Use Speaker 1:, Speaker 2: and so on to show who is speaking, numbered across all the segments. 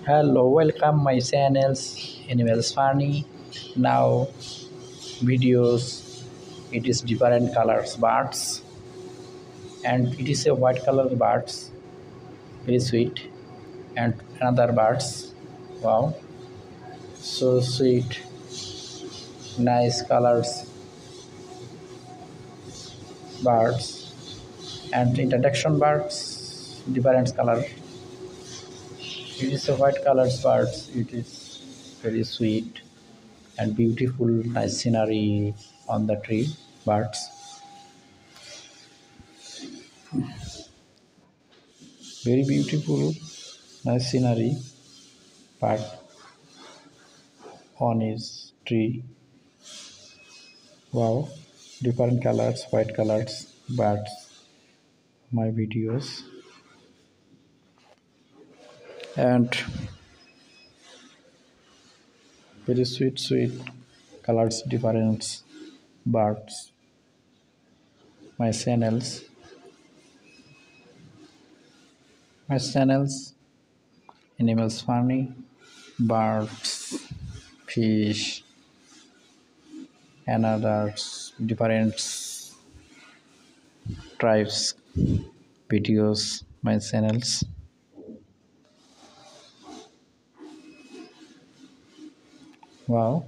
Speaker 1: Hello, welcome my channels Animals Funny. Now videos it is different colors birds and it is a white color birds very sweet and another birds wow so sweet nice colors birds and introduction birds different color it is a white colors birds it is very sweet and beautiful nice scenery on the tree birds very beautiful nice scenery but on his tree wow different colors white colors but my videos and very sweet colors different birds my channels my channels animals funny birds fish and others different tribes videos my channels wow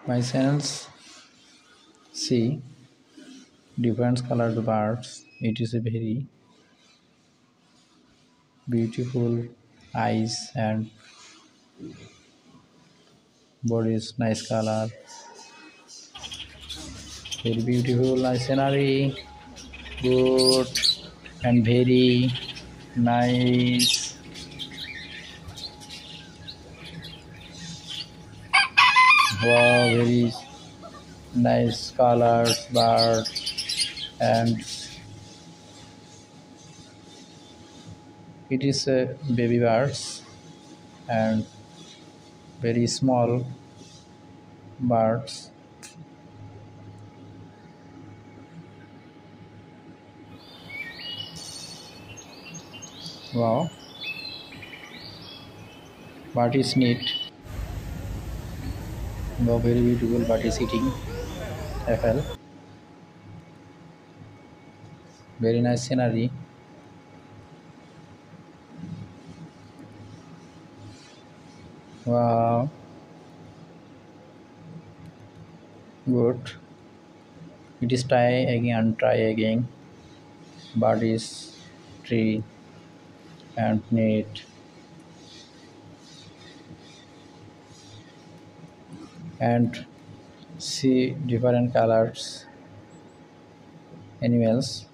Speaker 1: my channels see different colored birds it is a very beautiful eyes and bodies nice color very beautiful nice scenery good and very nice wow very nice colors bird and it is a baby birds and very small birds wow but is neat wow very beautiful but is eating FL very nice scenery wow good it is try again but is tree and neat and see different colors animals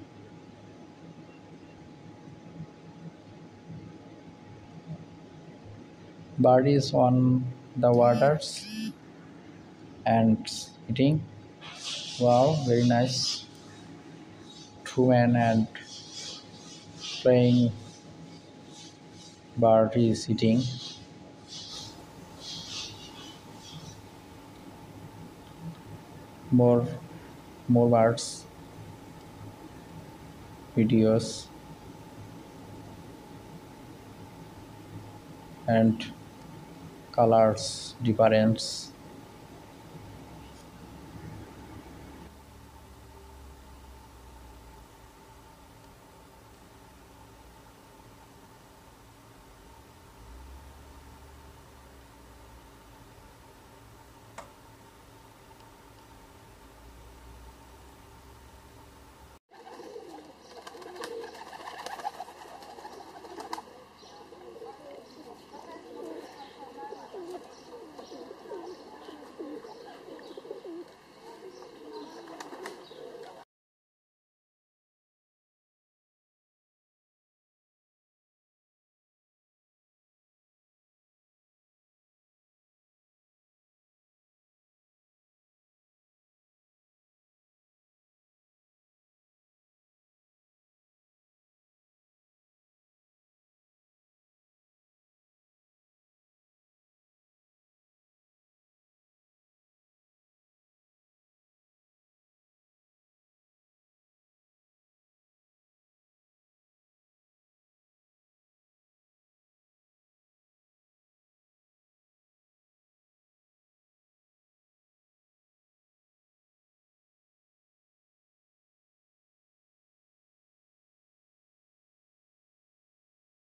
Speaker 1: bird is on the waters and eating wow very nice two men and playing bird is eating more more birds videos and colors difference